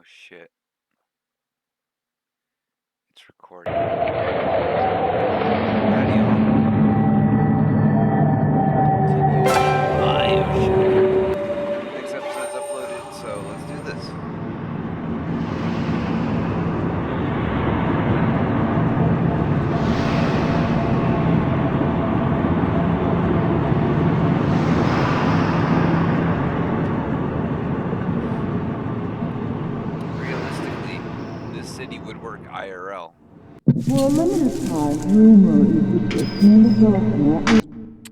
Oh shit. It's recording. Audio. Continue. Bioshock. Next episode's uploaded, so let's do this. Realistically, this city would work IRL. For a limited time, rumor is that the development.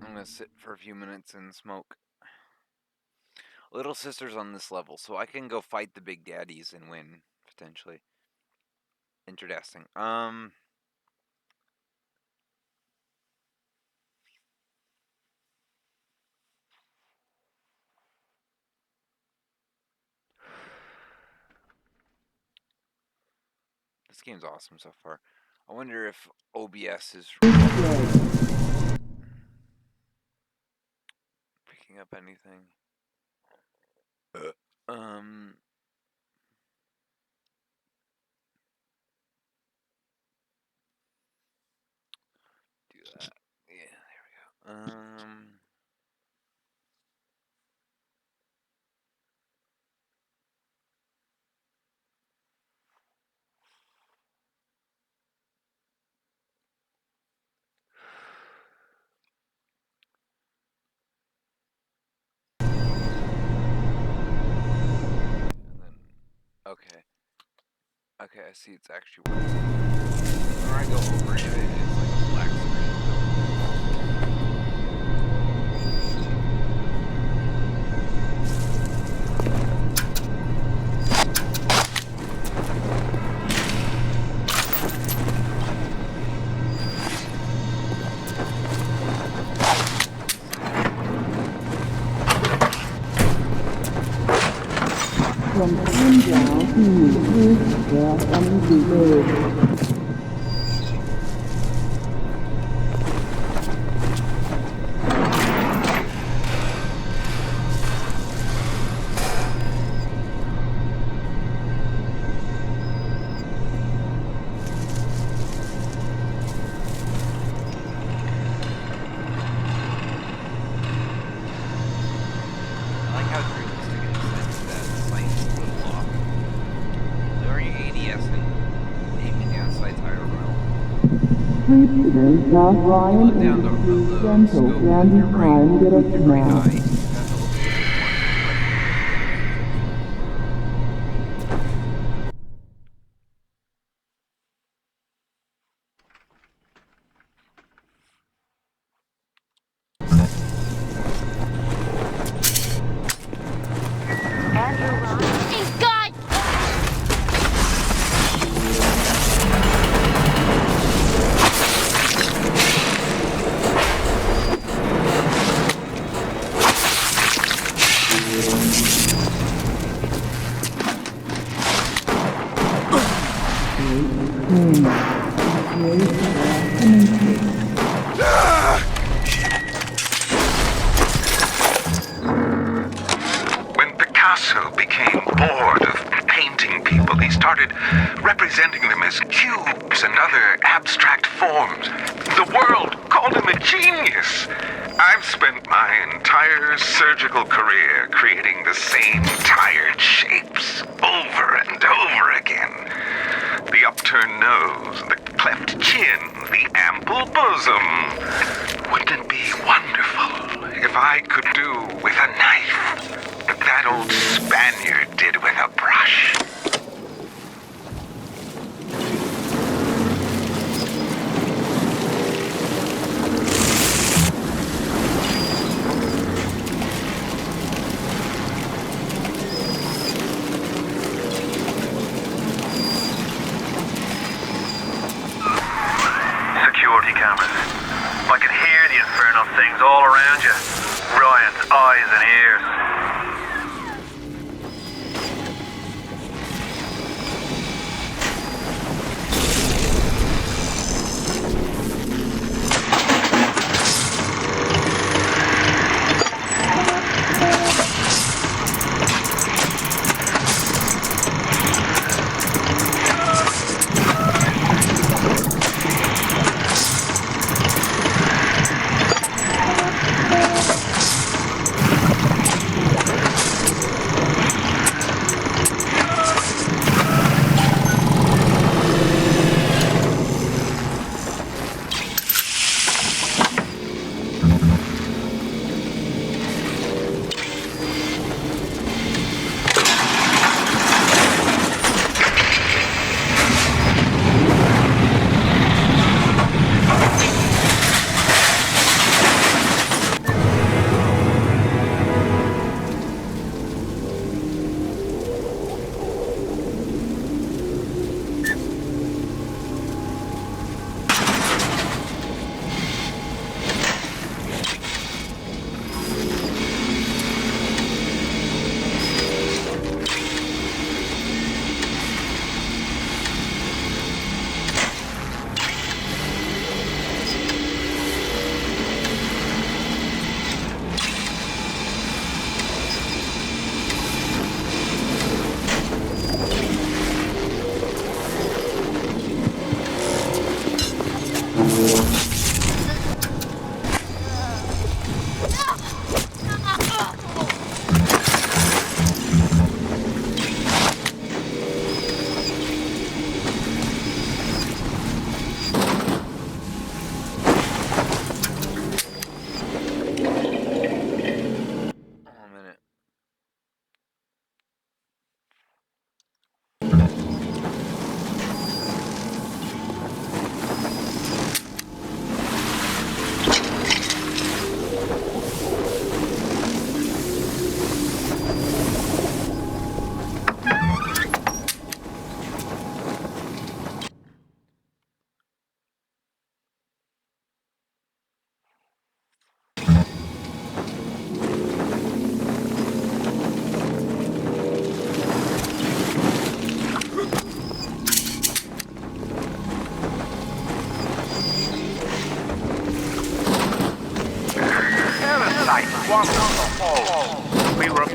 I'm gonna sit for a few minutes and smoke. Little sister's on this level, so I can go fight the big daddies and win, potentially. Interesting. This game's awesome so far. I wonder if OBS is picking up anything. Do that. Yeah, there we go. Okay. Okay, I see it's actually working. When I go over it, it's like a black screen. From sundown to noon, death and decay. I like how it's realistic in the sense that the sight is a little off. Lowering ADS and aiming down sights higher around. President John You Ryan look down and the Steve scope Gentle with can be your right, time to get with us your right now. eye. That's a little bit God! When Picasso became bored of painting people, he started representing them as cubes and other abstract forms. The world called him a genius. I've spent my entire surgical career creating the same tired shapes over and over again. The upturned nose, the cleft chin, the ample bosom. Wouldn't it be wonderful if I could do with a knife what that old Spaniard did with a brush? Security cameras. I can hear the infernal things all around you. Ryan's eyes and ears.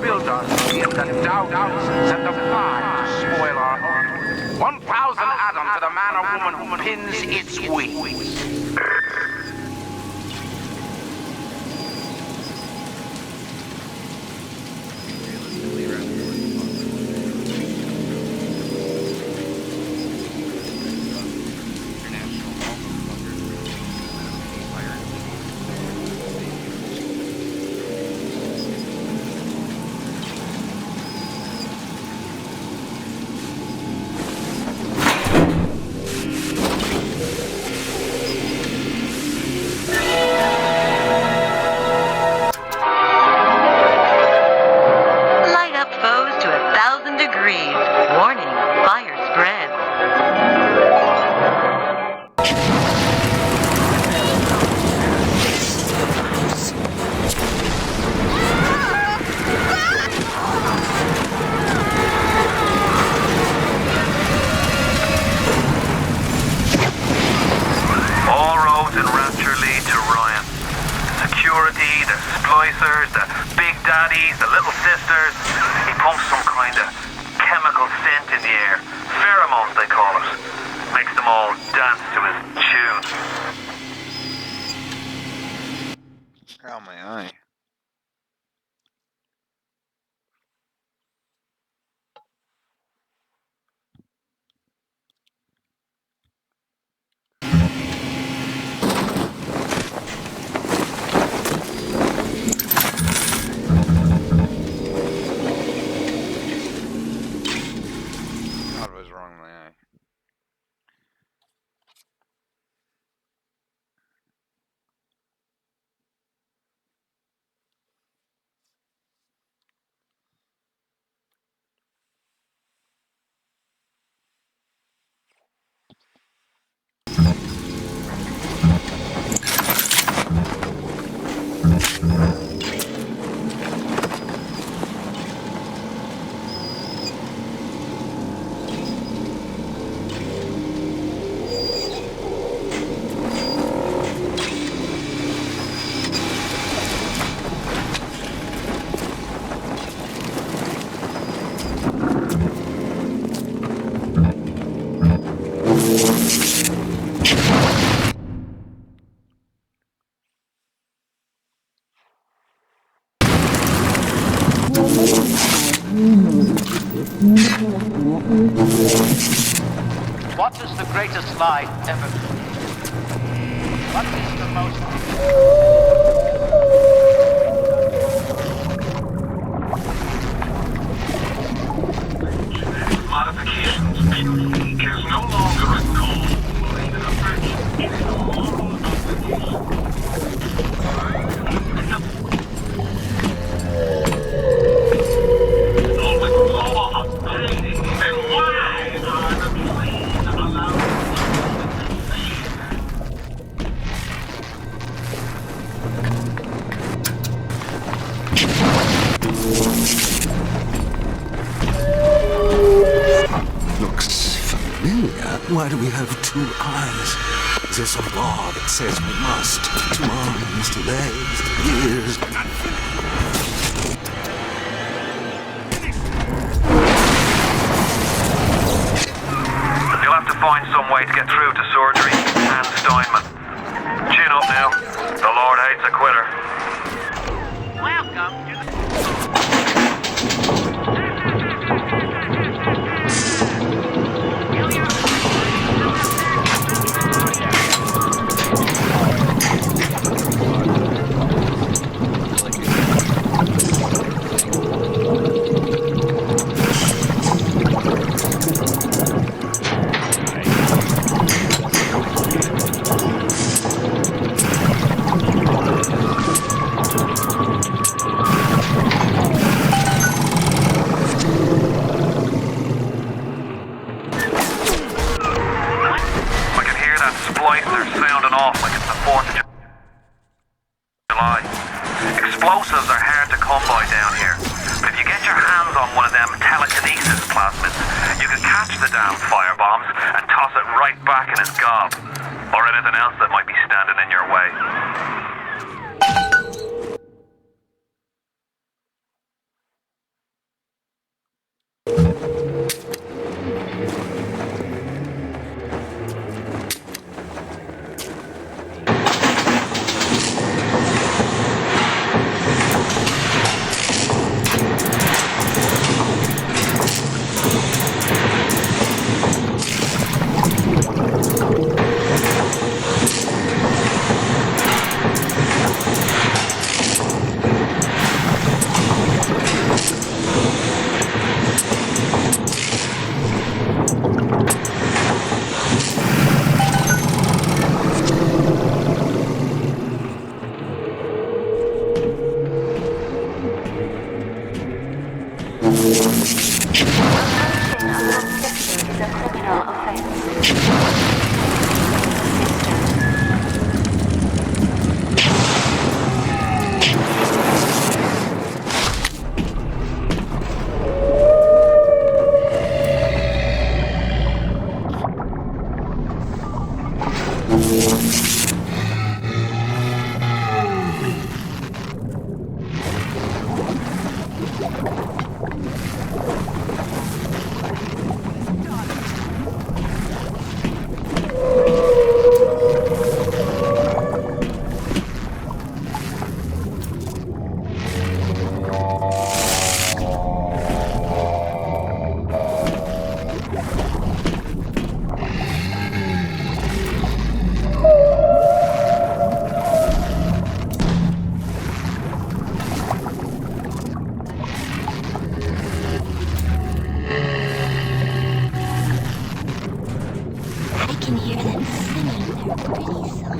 built our city and endowed us and set the fire to spoil our home. 1,000 atoms to the man or woman who pins its wings. Light up foes to 1,000 degrees. Warning, fire spread. All roads in Rapture lead to Ryan. Security, the splicers, the big daddies, the little sisters. He pumps some kind of chemical scent in the air. Pheromones, they call it. Makes them all dance to his tune. Ow, my eye. God, what was wrong with my eye? What is the greatest lie ever? What is the most... Modifications. It is no longer a goal, or even a virtue. It is a moral obligation. With law obtaining, then why are the plain allowed to fail? Looks familiar. Why do we have two eyes? Is there some law that says we must? Two arms, two legs, two ears. You'll have to find some way to get through to surgery and Steinman. Chin up now. The Lord hates a quitter. Welcome to the... Splicer sounding off like it's the 4th of July. Explosives are hard to come by down here, but if you get your hands on one of them telekinesis plasmids, you can catch the damn firebombs and toss it right back in his gob, or anything else that might be standing in your way. Is a criminal offense. I can hear them singing their pretty song.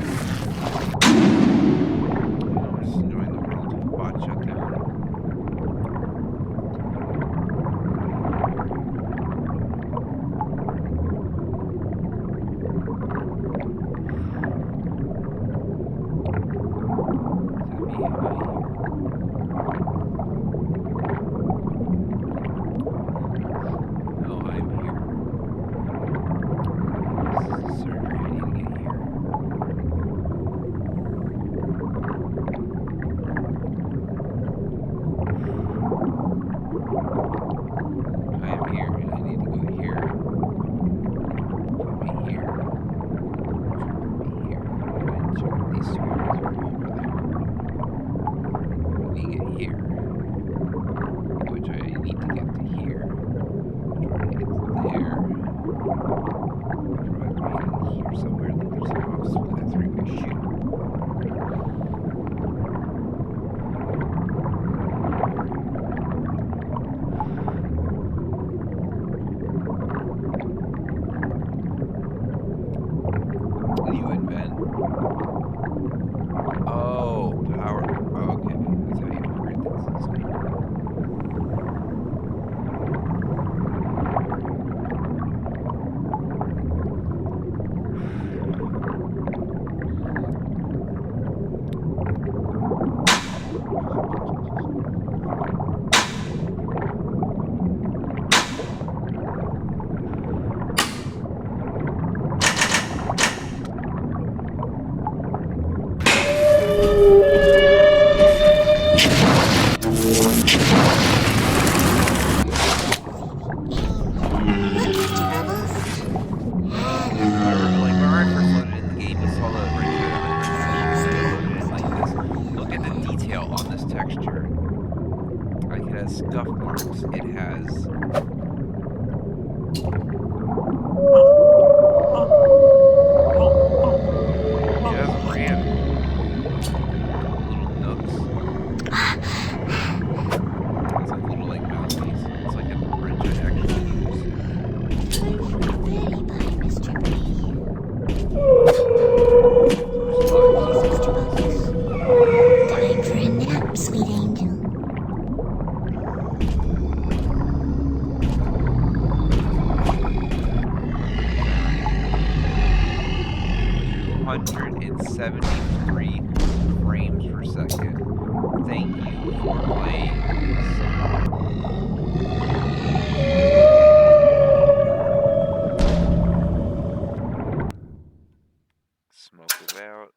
I'm just enjoying the world. Bot shut down. Oh, I'm here. This is surgery. I need to get here. I am here and I need to go here. Put me here. Put me here. And check out these two areas from over there. Let me get here. Which I need to get to here. Which I need to get to there. Which provides me in here somewhere. And then there's an off with a three-way shoot. New invent. Oh, power. Oh, okay. That's how you upgrade things. When I first loaded in the game, you saw the right there on the loaded in like this. Look at the detail on this texture. Like it has scuff marks. It has random little nooks. It's like little like mouthpiece. It's like a wrench I actually use. Very by Mr. B. There's Mr. buttons. Bubbles. Time for a nap, sweet angel. 273 frames per second. Thank you for playing. Smoke it out.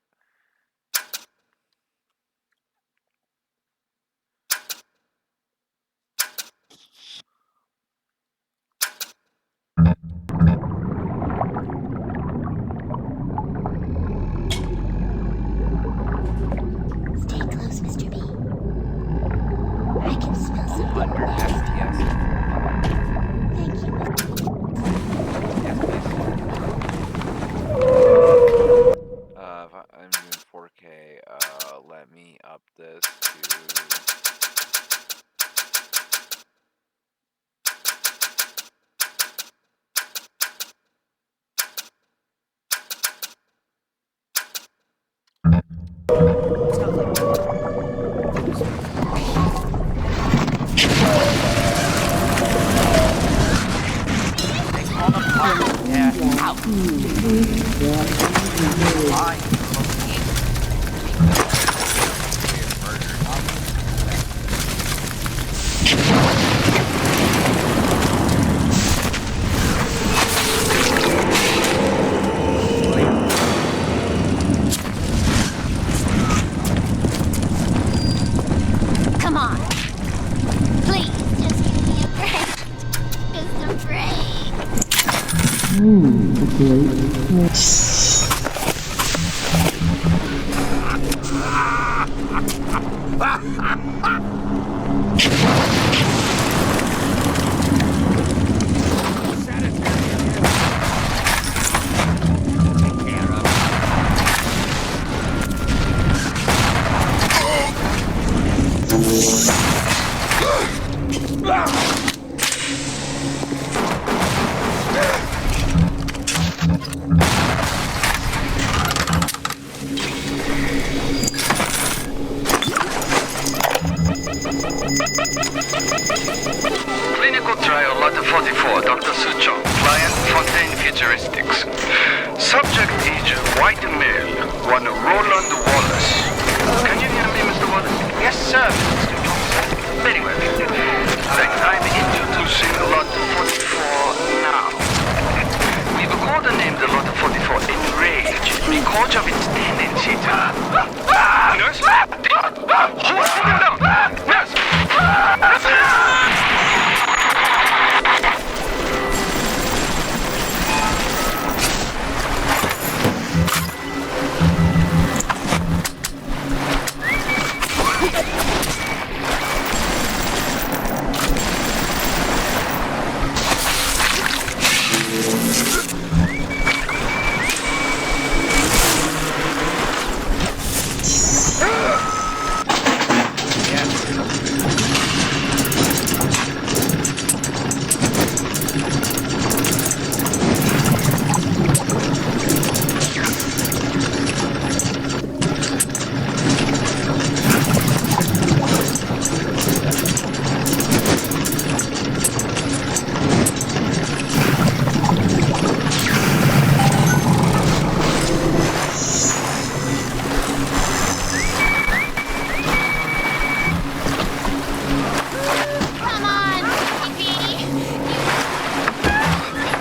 Come on. Please, just give me a break. Just a break. Clinical trial lot 44, Dr. Sucho. Client Fontaine Futuristics. Subject age white male, one Roland Wallace. Can you hear me, Mr. Wallace? Yes, sir, Mr. Johnson. Very well. I'm introducing lot 44 now. We've codenamed the lot 44 Enrage because of its tendency to... Nurse? Hold him down! Nurse! Come on, baby. There.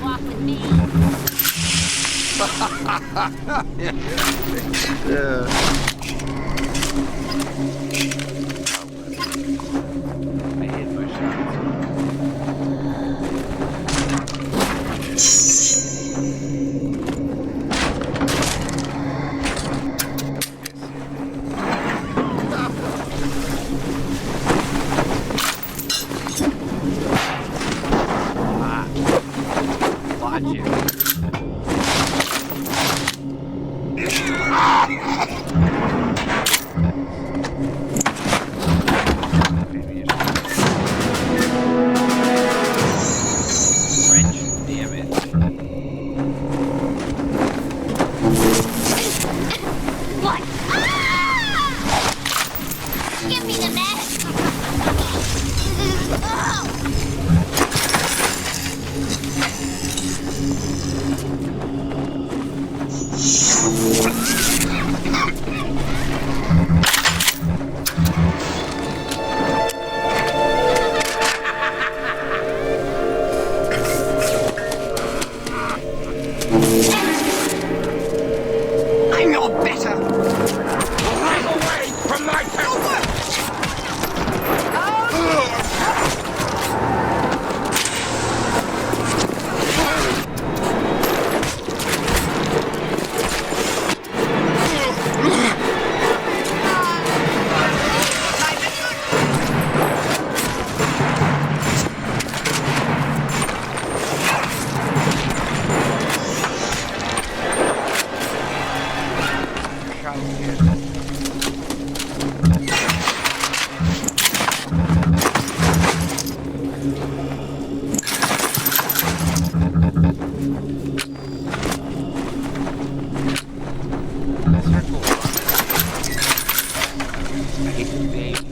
Walk with me. I hit my shots. Logic. Maybe it's French, damn it. What? Ah! Give me the mask. Oh! I know better. Right away. Circle. I hate the babies.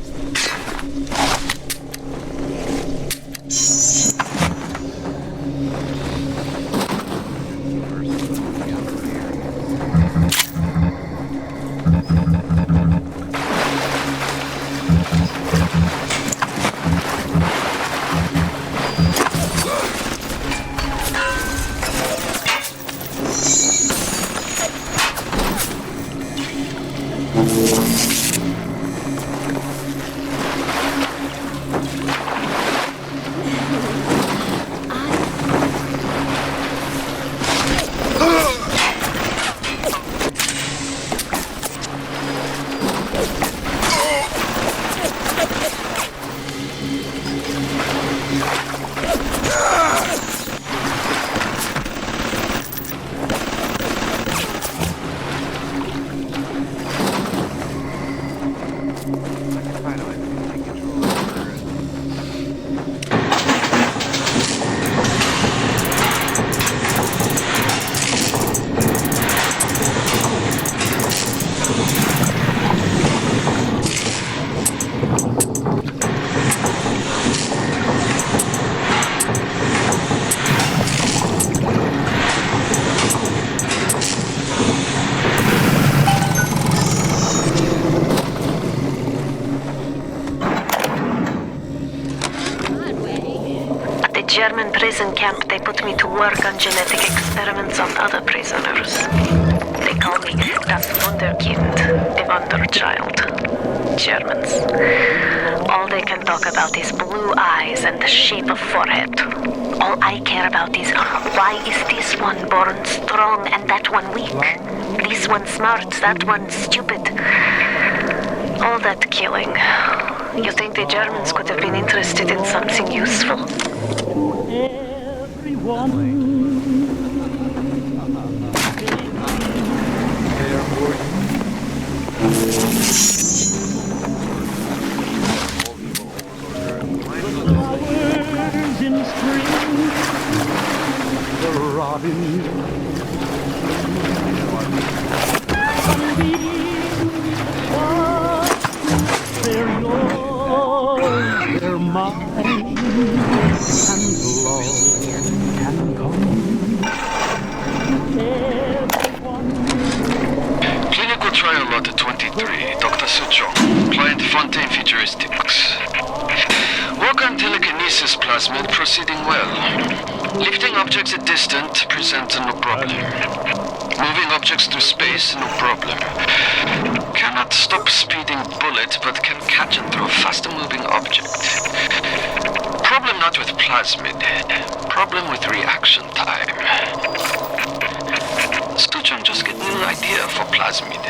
At the German prison camp, they put me to work on genetic experiments on other prisoners. They call me das Wunderkind, the Wonder Child. Germans. All they can talk about is blue eyes and the shape of forehead. All I care about is why is this one born strong and that one weak? This one smart, that one stupid. All that killing. You think the Germans could have been interested in something useful? Flowers in spring, the robin. They're yours, they're mine, and love can come. Everyone. Clinical trial lot 23, Dr. Sucho. Client Fontaine Futuristics. Work on telekinesis plasmid proceeding well. Lifting objects at distance presents no problem. Moving objects through space, no problem. Cannot stop speeding bullet, but can catch and throw a faster moving object. Problem not with plasmid. Problem with reaction time. Suchon just get new idea for plasmid.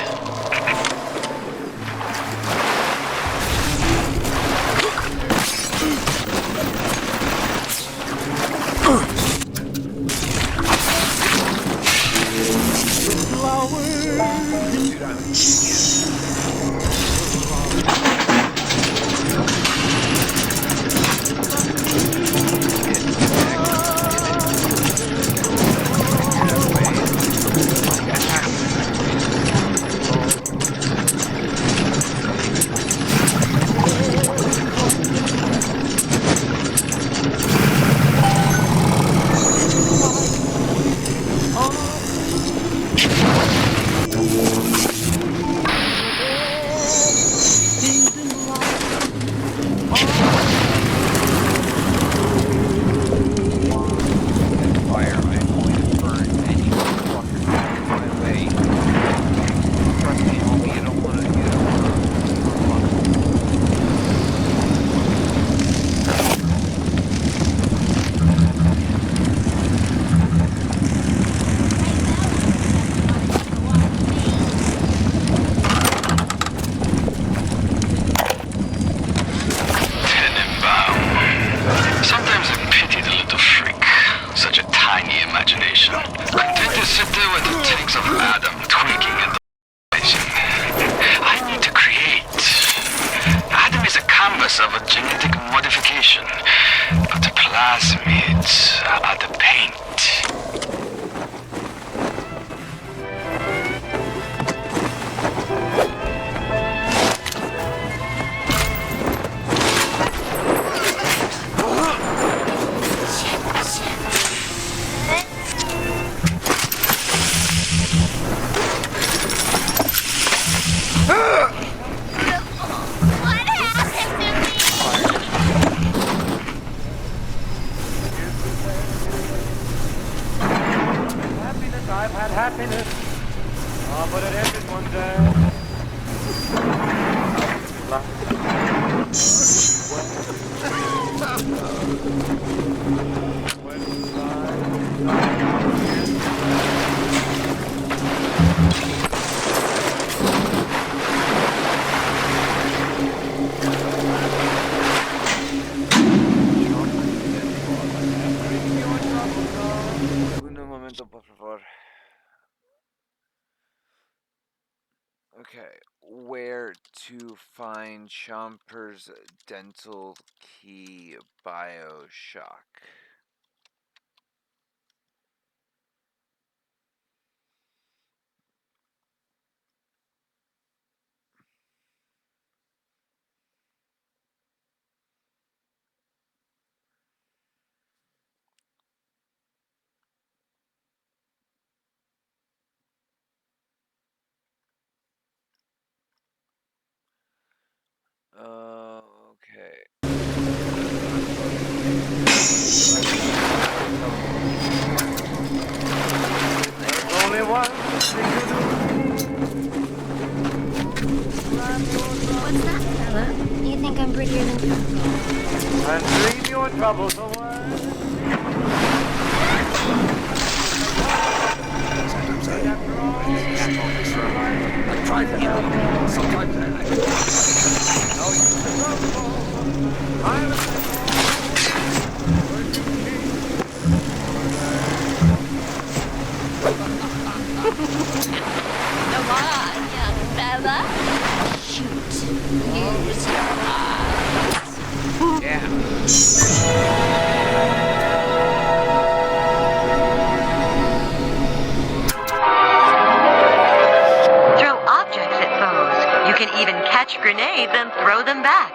Content to sit there with the tanks of Adam tweaking in the happiness. Oh, but it ended one day. Un momento, por favor. Okay, where to find Chomper's dental key Bioshock? Okay. There's only one thing to do. What's that, fella? You think I'm prettier than... And dream your troubles away. I tried to help. Sometimes Come on, young fella. Shoot. Use your eyes. Throw objects at foes. You can even catch grenades and throw them back.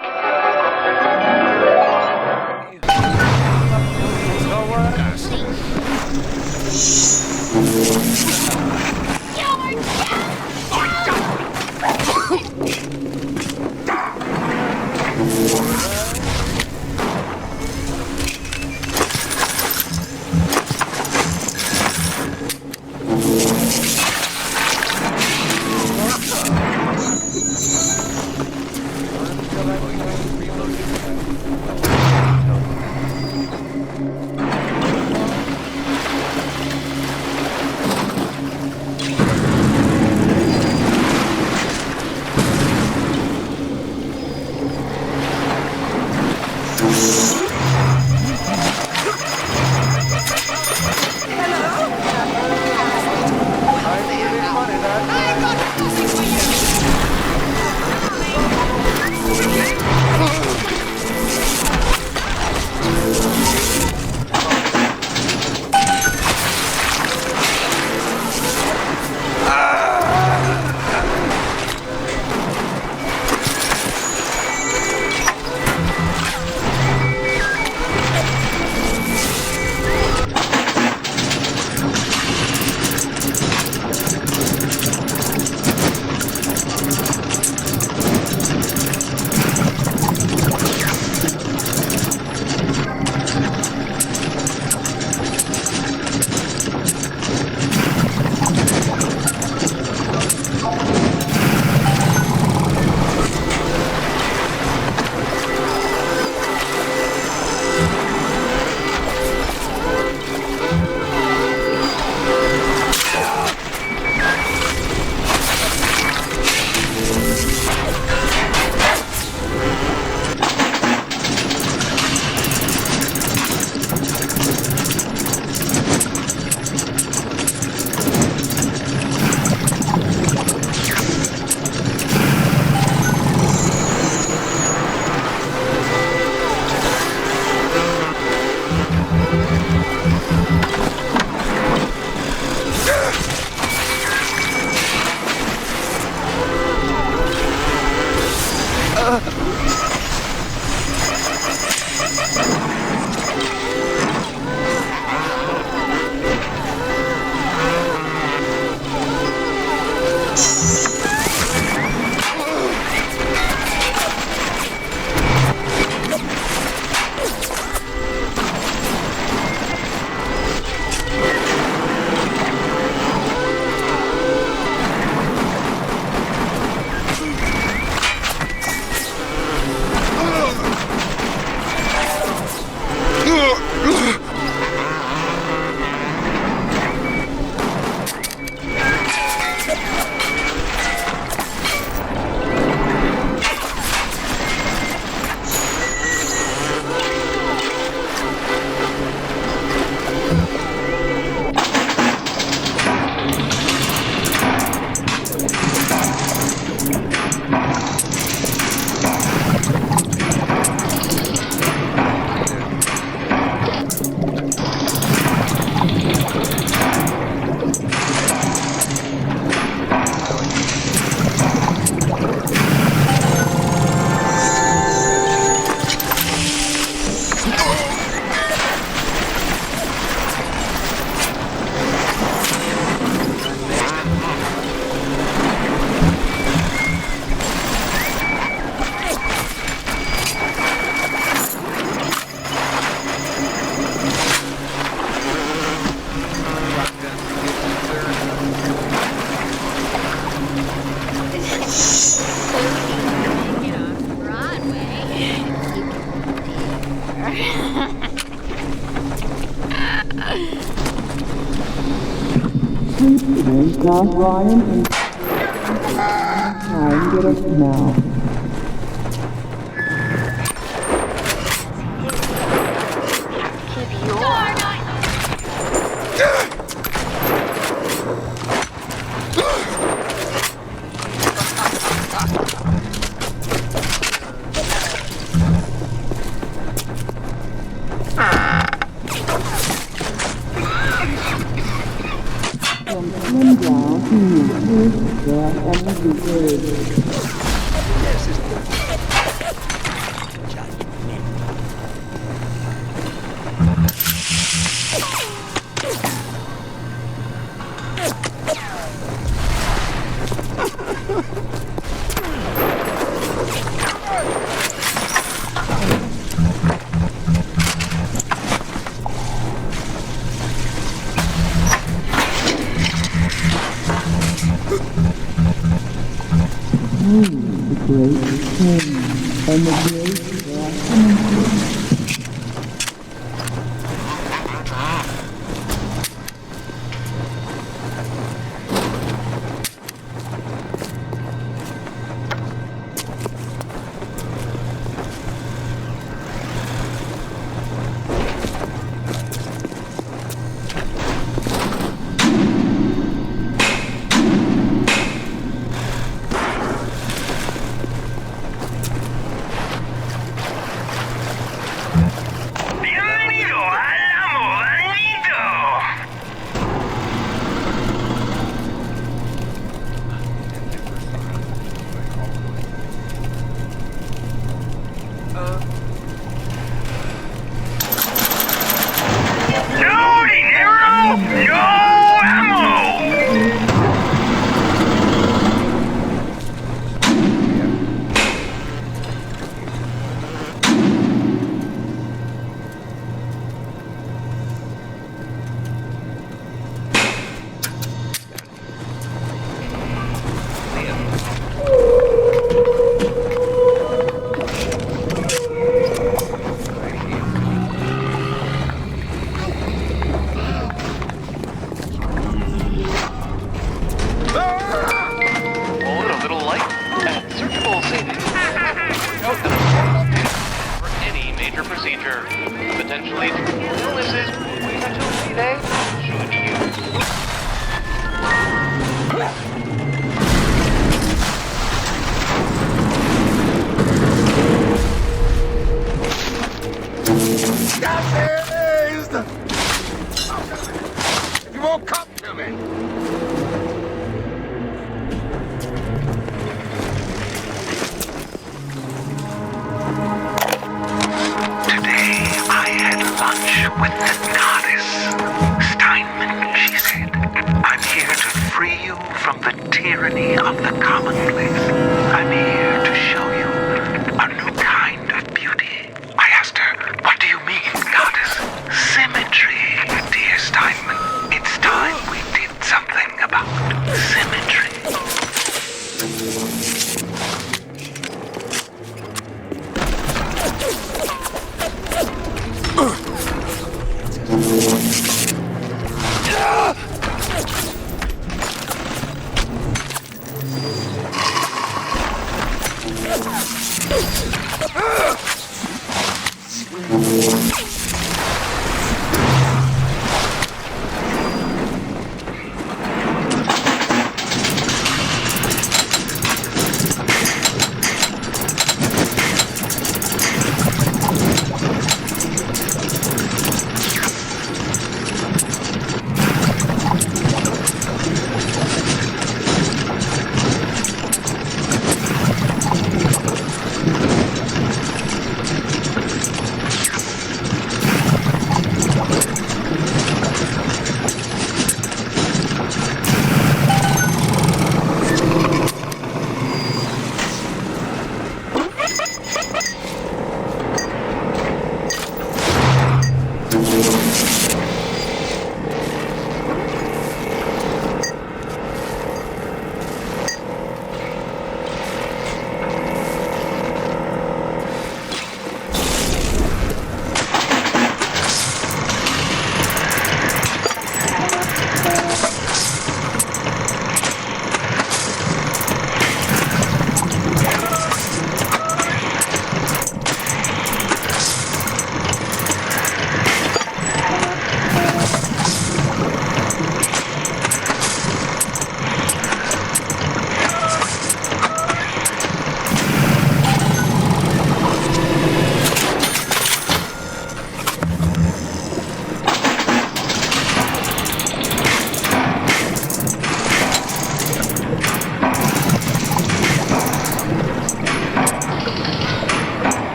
Josh Ryan and time get us now. From slim down to new, yeah, and we good. The great king and the great blessing.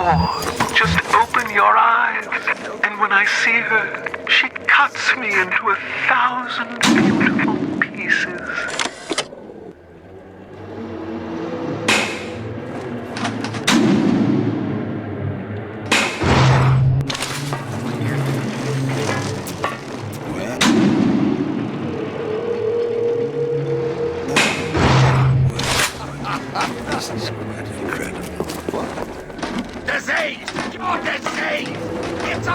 44. Just open your eyes, and when I see her, she cuts me into 1,000 beautiful pieces. This is quite incredible. Disease! Your disease! It's a...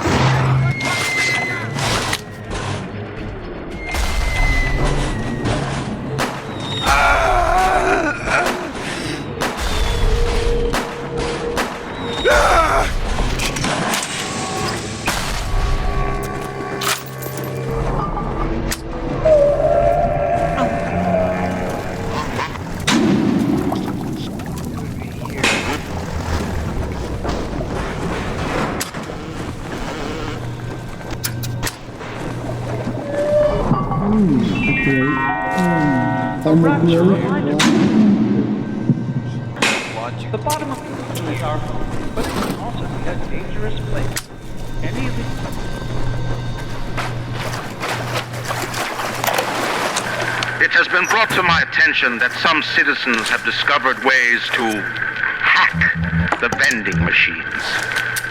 Logic. The bottom of the really are, but it can also be a dangerous place. Any of these... It has been brought to my attention that some citizens have discovered ways to hack the vending machines.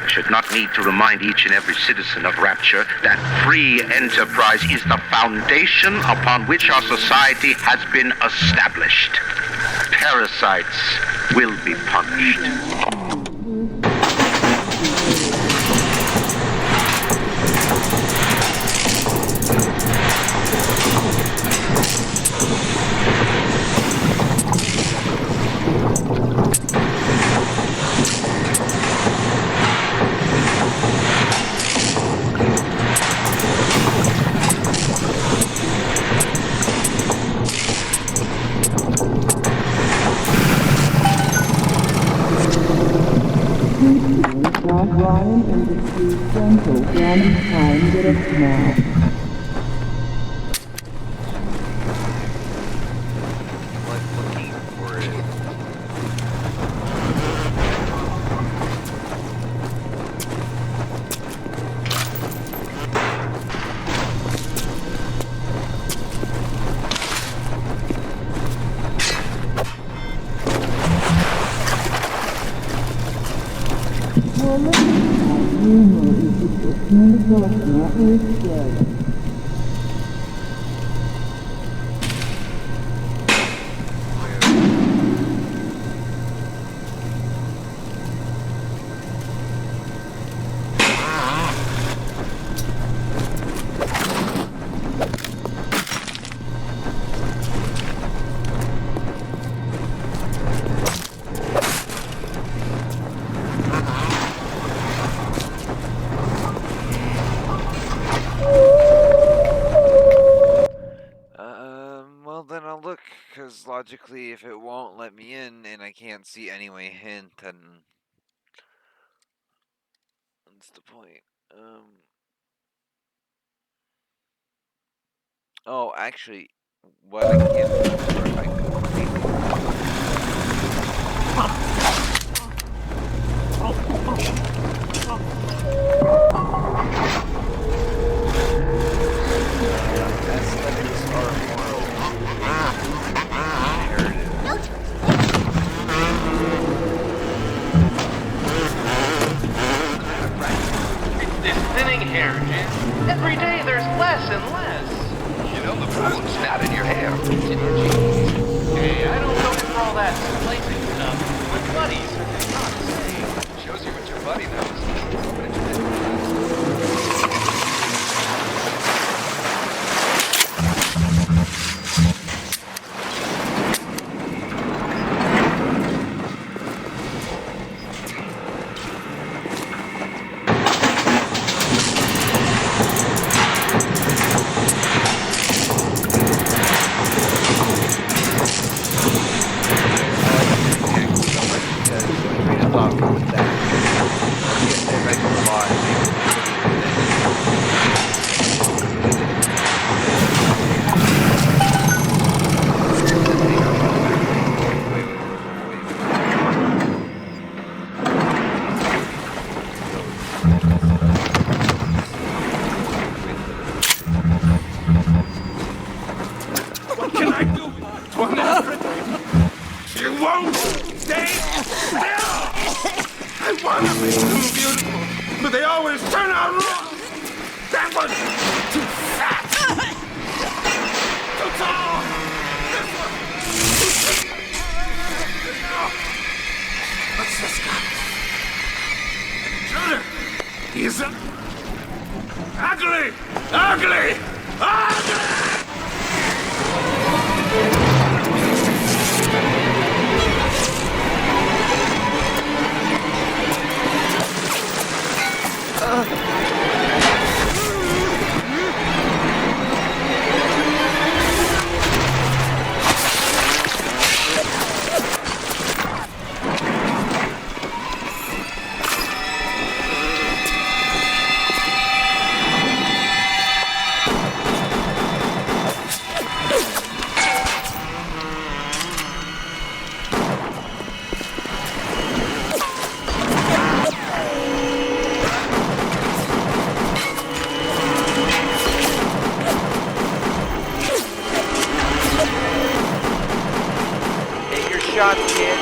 I should not need to remind each and every citizen of Rapture that free enterprise is the foundation upon which our society has been established. Parasites will be punished. Ryan and the two gentle random time get up now. Like looking for it. Well then I'll look, because logically if it won't let me in and I can't see any way hint, then what's the point? Oh, actually, what I can do, or I aesthetics are more It's this thinning hair, Jim. Every day there's less and less. You know the problem's not in your hair. It's in your jeans. Hey, I don't go for all that splicing stuff. With buddies, it's not the same. Shows you what your buddy knows. But it's talk with that. beautiful, but they always turn out wrong. That was too fat. Too tall. This one. What's this guy? Intruder. He's ugly. Ugly. Ugly. Shot, kid.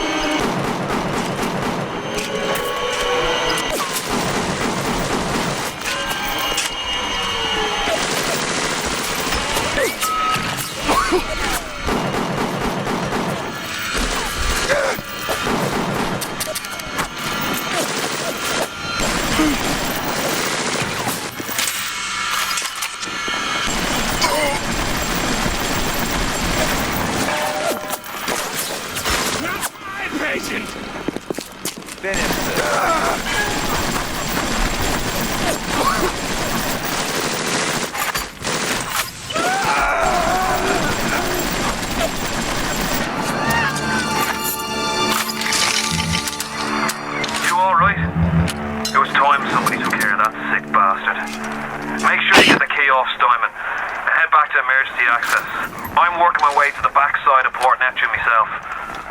I'm working my way to the backside of Port Neptune myself.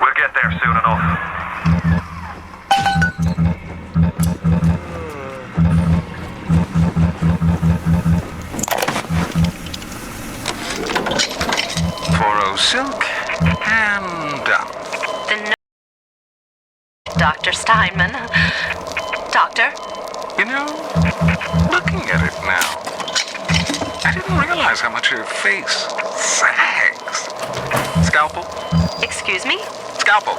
We'll get there soon enough. Foro silk and done. Dr. Steinman. Doctor? You know, looking at it now, I didn't realize how much her face sags. Scalpel? Excuse me? Scalpel.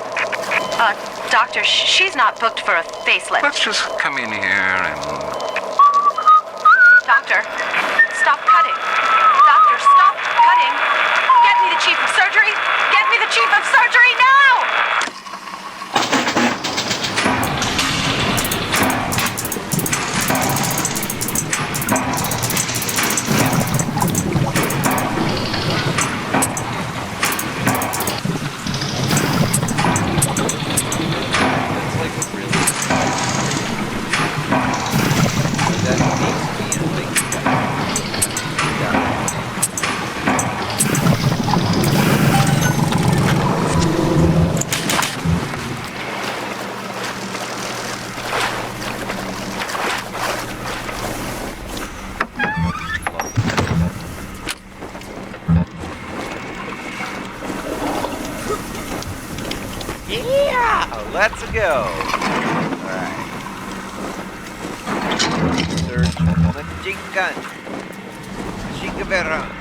Doctor, she's not booked for a facelift. Let's just come in here and... Doctor, stop cutting. Doctor, stop cutting. Get me the chief of surgery. Get me the chief of surgery now! Let's go. Alright. Search machine gun. Machine gun rounds.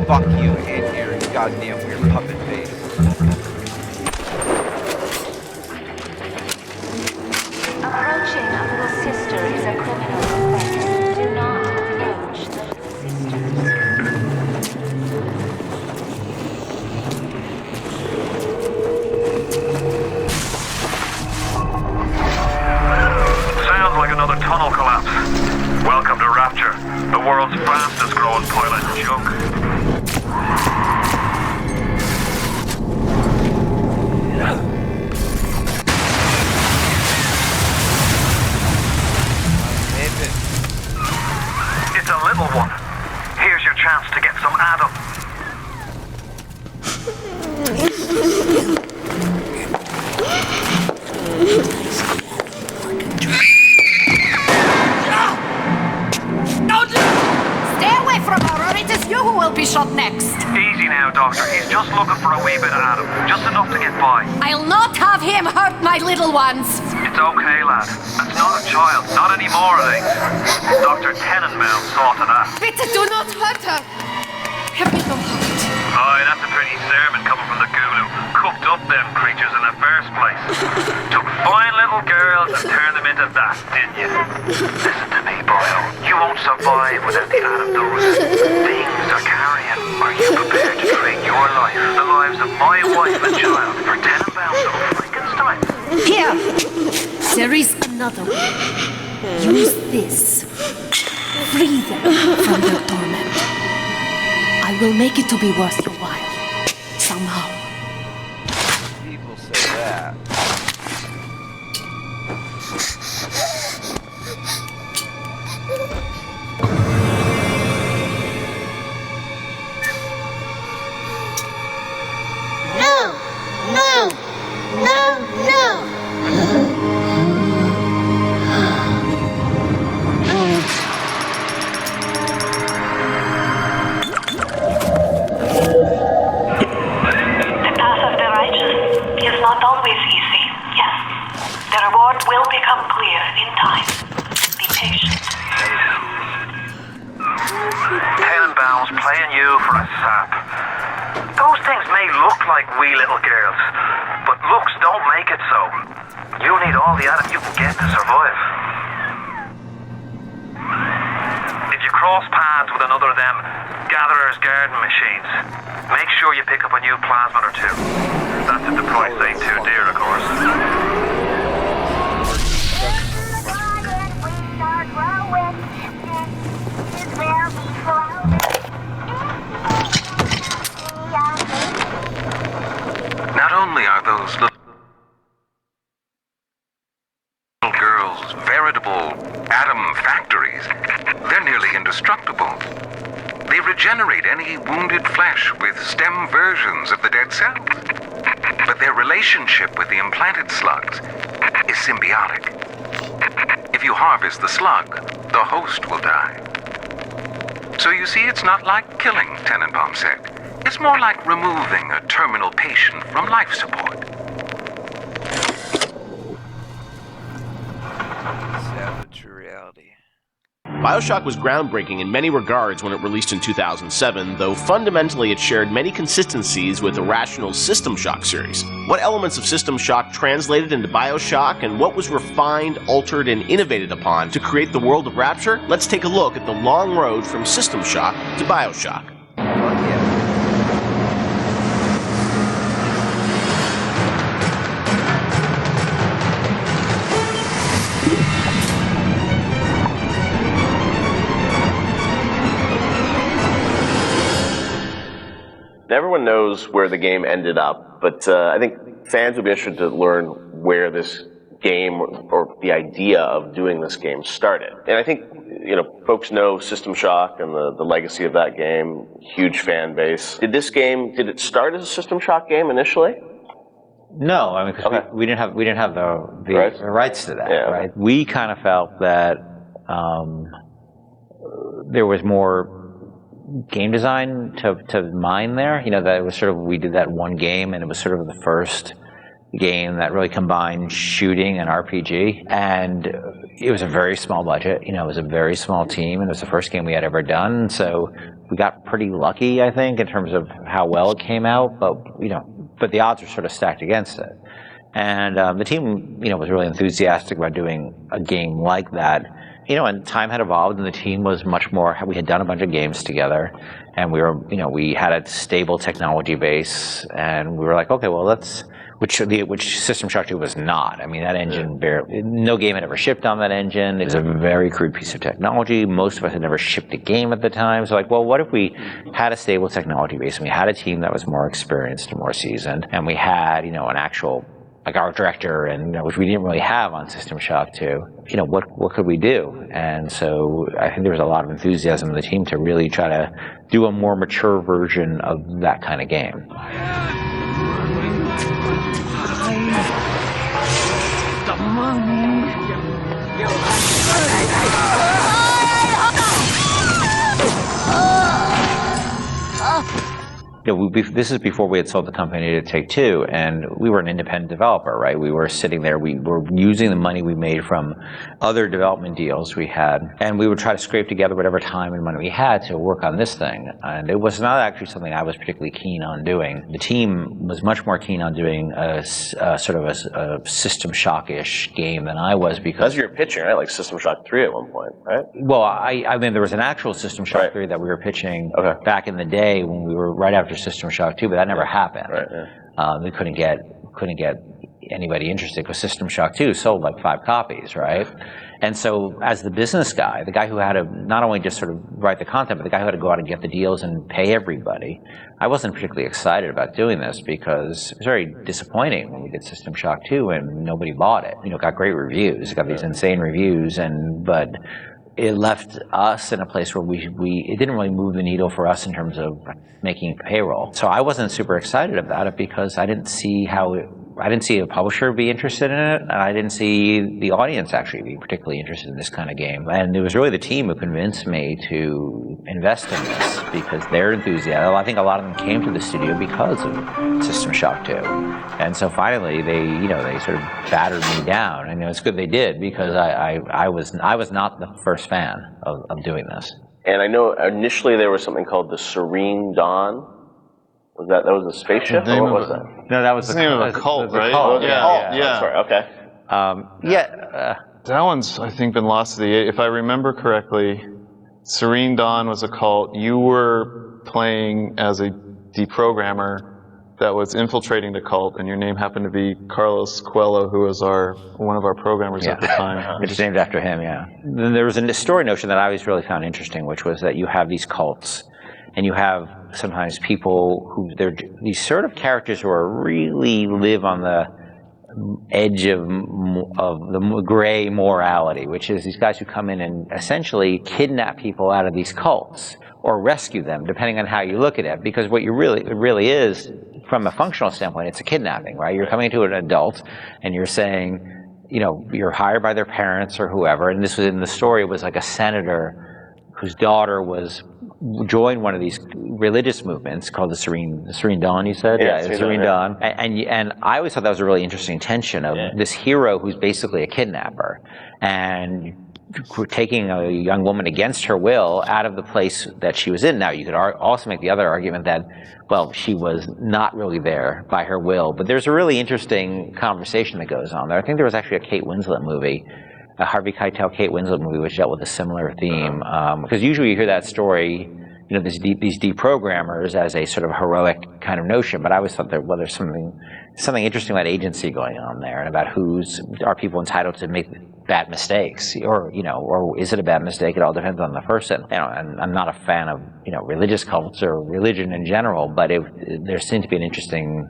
Fuck you and your goddamn weird puppet face. Approaching a little sister is a criminal offense. Do not approach little sisters. Sounds like another tunnel collapse. Welcome to Rapture, the world's fastest growing pilot junk. It's a little one. Here's your chance to get some Adam. Stay away from her, or it is you who will be shot next. Easy now, Doctor. He's just looking for a wee bit of Adam. Just enough to get by. I'll not have him hurt my little ones. It's okay, lad. That's not a child. Not anymore, I think. Dr. Tenenbaum saw to that. Bitte do not hurt her. Have me no heart. Aye, that's a pretty sermon coming from the ghoul who cooked up them creatures in the first place. Took fine little girls and turned them into that, didn't you? Listen to me, boyo. You won't survive without the Adam those things are carrying. Are you prepared to trade your life, the lives of my wife and child, for Tenenbaum's little Frankenstein? Here. There is another way. Use this. Free them from their torment. I will make it to be worth your while. Somehow. People say that. Tenenbaum's playing you for a sap. Those things may look like wee little girls, but looks don't make it so. You need all the Adam you can get to survive. If you cross paths with another of them gatherer's garden machines, make sure you pick up a new plasmid or two. That's if the price ain't too dear, of course. Not only are those little girls veritable atom factories, they're nearly indestructible. They regenerate any wounded flesh with stem versions of the dead cells. But their relationship with the implanted slugs is symbiotic. If you harvest the slug, the host will die. So you see, it's not like killing, Tenenbaum said. It's more like removing a terminal patient from life support. Savage reality. Bioshock was groundbreaking in many regards when it released in 2007, though fundamentally it shared many consistencies with Irrational's System Shock series. What elements of System Shock translated into Bioshock, and what was refined, altered, and innovated upon to create the world of Rapture? Let's take a look at the long road from System Shock to Bioshock. Everyone knows where the game ended up, but I think fans would be interested to learn where this game or the idea of doing this game started. And I think, folks know System Shock and the legacy of that game, huge fan base. Did it start as a System Shock game initially? No, I mean, because we didn't have the rights to that, right? We kind of felt that there was more game design to mine there, that it was sort of, we did that one game and it was sort of the first game that really combined shooting and RPG, and it was a very small budget, it was a very small team, and it was the first game we had ever done, so we got pretty lucky, I think, in terms of how well it came out, but the odds were sort of stacked against it. And the team, was really enthusiastic about doing a game like that. And time had evolved, and the team was much more. We had done a bunch of games together, and we had a stable technology base, and we were like, okay, well, which System Shock 2 was not. I mean, that engine no game had ever shipped on that engine. It was a very crude piece of technology. Most of us had never shipped a game at the time. So, what if we had a stable technology base, and we had a team that was more experienced and more seasoned, and we had, an actual like art director, and which we didn't really have on System Shock 2. What could we do? And so I think there was a lot of enthusiasm in the team to really try to do a more mature version of that kind of game. The money. This is before we had sold the company to Take-Two, and we were an independent developer, right? We were sitting there, we were using the money we made from other development deals we had, and we would try to scrape together whatever time and money we had to work on this thing. And it was not actually something I was particularly keen on doing. The team was much more keen on doing a sort of a System Shock-ish game than I was, because... As you were pitching, right? Like System Shock 3 at one point, right? Well, I mean, there was an actual System Shock 3 that we were pitching back in the day when we were right after System Shock 2, but that never happened. Right, yeah. We couldn't get anybody interested because System Shock 2 sold like 5 copies, right? And so as the business guy, the guy who had to not only just sort of write the content, but the guy who had to go out and get the deals and pay everybody, I wasn't particularly excited about doing this because it was very disappointing when we did System Shock 2 and nobody bought it. It got great reviews, it got these insane reviews, but it left us in a place where it didn't really move the needle for us in terms of making payroll. So I wasn't super excited about it because I didn't see a publisher be interested in it, and I didn't see the audience actually be particularly interested in this kind of game. And it was really the team who convinced me to invest in this because they're enthusiastic. I think a lot of them came to the studio because of System Shock 2. And so finally they sort of battered me down, and it's good they did because I was not the first fan of doing this. And I know initially there was something called the Serene Dawn. That was a spaceship, or what was that? No, that was the name of a cult, right? Oh, Yeah. That's right. Okay. That one's, I think, been lost to the... If I remember correctly, Serene Dawn was a cult. You were playing as a deprogrammer that was infiltrating the cult, and your name happened to be Carlos Coelho, who was one of our programmers at the time. It's named after him, yeah. Then there was a story notion that I always really found interesting, which was that you have these cults, and you have sometimes people who they're these sort of characters who are really live on the edge of the gray morality, which is these guys who come in and essentially kidnap people out of these cults or rescue them, depending on how you look at it. Because what it really is, from a functional standpoint, it's a kidnapping, right? You're coming to an adult and you're saying, you're hired by their parents or whoever, and this was in the story, it was like a senator whose daughter joined one of these religious movements called the Serene Dawn, you said? Yeah, Serene Dawn. And I always thought that was a really interesting tension of this hero who's basically a kidnapper and taking a young woman against her will out of the place that she was in. Now, you could also make the other argument that, well, she was not really there by her will. But there's a really interesting conversation that goes on there. I think there was actually a Kate Winslet movie, a Harvey Keitel, Kate Winslet movie, which dealt with a similar theme. Because usually you hear that story, these deprogrammers as a sort of heroic kind of notion, but I always thought that, well, there's something interesting about agency going on there, and about are people entitled to make bad mistakes, or is it a bad mistake? It all depends on the person. And I'm not a fan of religious cults or religion in general, but there seemed to be an interesting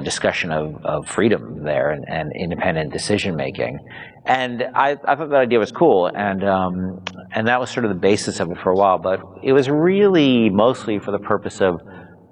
discussion of freedom there and independent decision making, and I thought that idea was cool, and that was sort of the basis of it for a while. But it was really mostly for the purpose of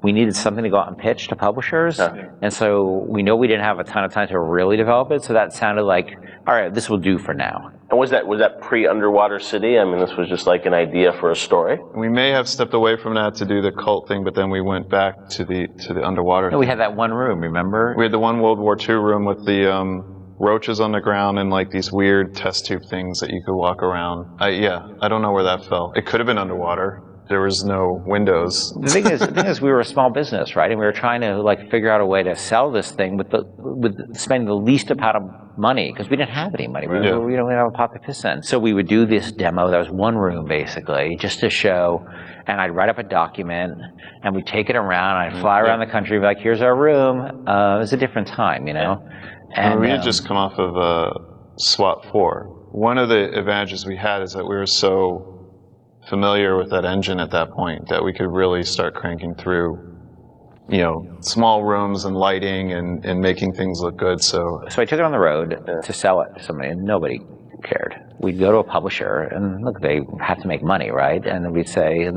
we needed something to go out and pitch to publishers, and so we know we didn't have a ton of time to really develop it. So that sounded like, all right, this will do for now. And was that pre-Underwater City? I mean, this was just like an idea for a story. We may have stepped away from that to do the cult thing, but then we went back to the underwater. No, we had that one room, remember? We had the one World War II room with the roaches on the ground and like these weird test tube things that you could walk around. I don't know where that fell. It could have been underwater. There was no windows. The thing is, we were a small business, right? And we were trying to figure out a way to sell this thing with spending the least amount of money, because we didn't have any money. We don't have a pocket piss in. So we would do this demo. That was one room basically, just to show. And I'd write up a document, and we'd take it around. I'd fly around the country, be like, "Here's our room." It was a different time, And we had just come off of SWAT 4. One of the advantages we had is that we were so familiar with that engine at that point that we could really start cranking through small rooms and lighting and making things look good. So I took it on the road to sell it to somebody, and nobody cared. We'd go to a publisher, and look, they have to make money, right? And we'd say,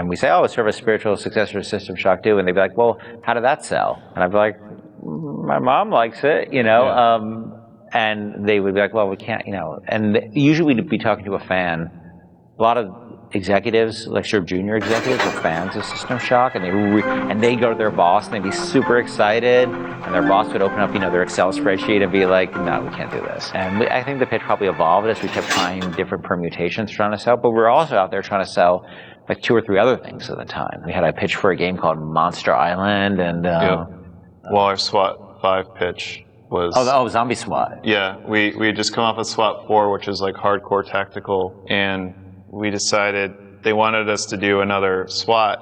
we say, oh, it's sort of a spiritual successor to System Shock 2, and they'd be like, well, how did that sell? And I'd be like, my mom likes it, and they would be like, well, we can't, and usually we'd be talking to a fan. A lot of executives, like sort of junior executives, are fans of System Shock, and they go to their boss and they'd be super excited, and their boss would open up, their Excel spreadsheet and be like, no, we can't do this. And I think the pitch probably evolved as we kept trying different permutations trying to sell, but we're also out there trying to sell like 2 or 3 other things at the time. We had a pitch for a game called Monster Island, and well, our SWAT 5 pitch was Zombie SWAT. Yeah, we had just come off of SWAT 4, which is like hardcore tactical, and we decided they wanted us to do another SWAT,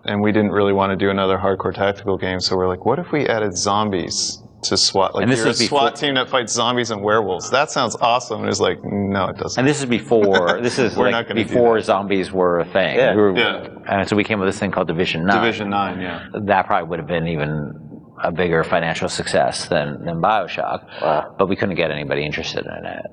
and we didn't really want to do another hardcore tactical game, so we're like, what if we added zombies to SWAT? Like, you're a SWAT team that fights zombies and werewolves. That sounds awesome. And it was like, no, it doesn't. And this is before, before zombies were a thing. Yeah. And so we came with this thing called Division 9. Division 9, yeah. That probably would have been even a bigger financial success than Bioshock. Wow. But we couldn't get anybody interested in it.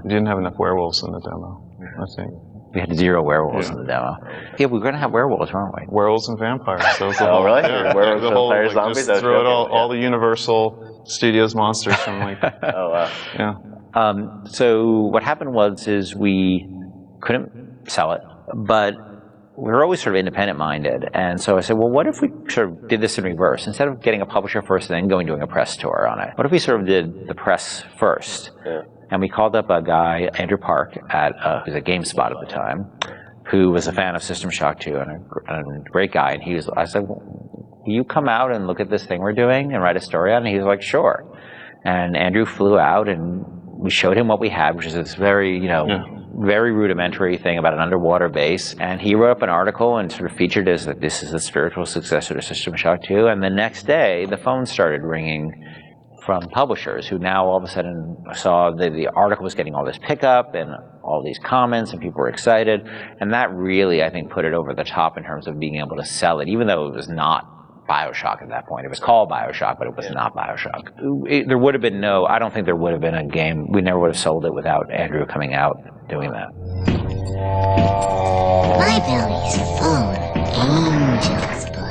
We didn't have enough werewolves in the demo, I think. We had 0 werewolves in the demo. Yeah, we were going to have werewolves, weren't we? Werewolves and vampires. So oh, really? Yeah, werewolves, vampires, zombies? Just throw it all the Universal Studios monsters from like... Oh, wow. Yeah. So what happened is we couldn't sell it, but we were always sort of independent-minded. And so I said, well, what if we sort of did this in reverse? Instead of getting a publisher first and then doing a press tour on it, what if we sort of did the press first? Yeah. And we called up a guy, Andrew Park, who was at GameSpot at the time, who was a fan of System Shock 2 and a great guy. And I said, will you come out and look at this thing we're doing and write a story on it? And he was like, sure. And Andrew flew out, and we showed him what we had, which is this very, very rudimentary thing about an underwater base. And he wrote up an article and sort of featured as that this is the spiritual successor to System Shock 2. And the next day, the phone started ringing from publishers who now all of a sudden saw the article was getting all this pickup and all these comments, and people were excited. And that really, I think, put it over the top in terms of being able to sell it, even though it was not Bioshock at that point. It was called Bioshock, but it was not Bioshock. There would have been I don't think there would have been a game. We never would have sold it without Andrew coming out doing that. My belly's full of angel's blood.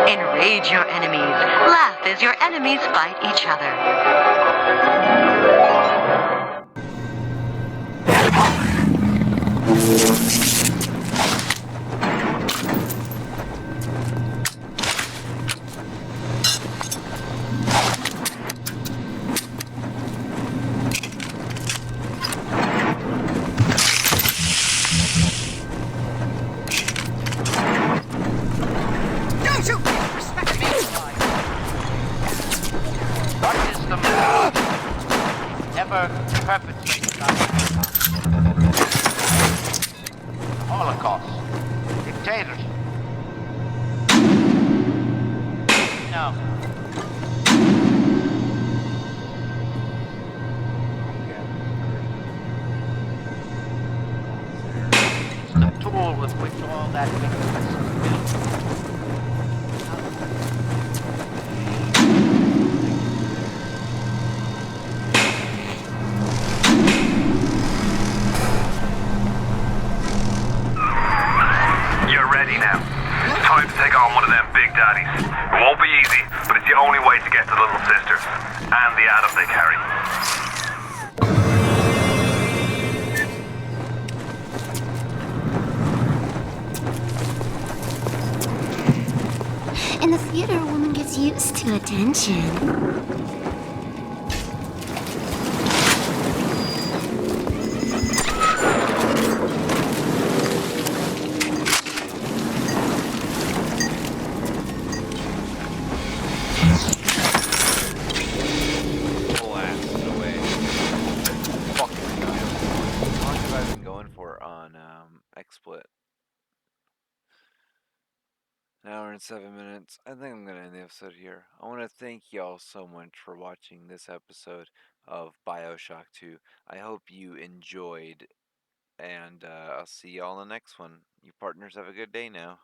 Enrage your enemies. Laugh as your enemies fight each other. Holocaust. Dictators. No. It's the tool with which all that wickedness is built. Now. It's time to take on one of them big daddies. It won't be easy, but it's the only way to get the little sister and the Adam they carry. theater woman gets used to attention. Blasted away. Fucking guy. How long have I been going for on XSplit? An hour and 7 minutes. I think I'm gonna end the episode here. I want to thank y'all so much for watching this episode of Bioshock 2. I hope you enjoyed, and I'll see y'all in the next one. You partners have a good day now.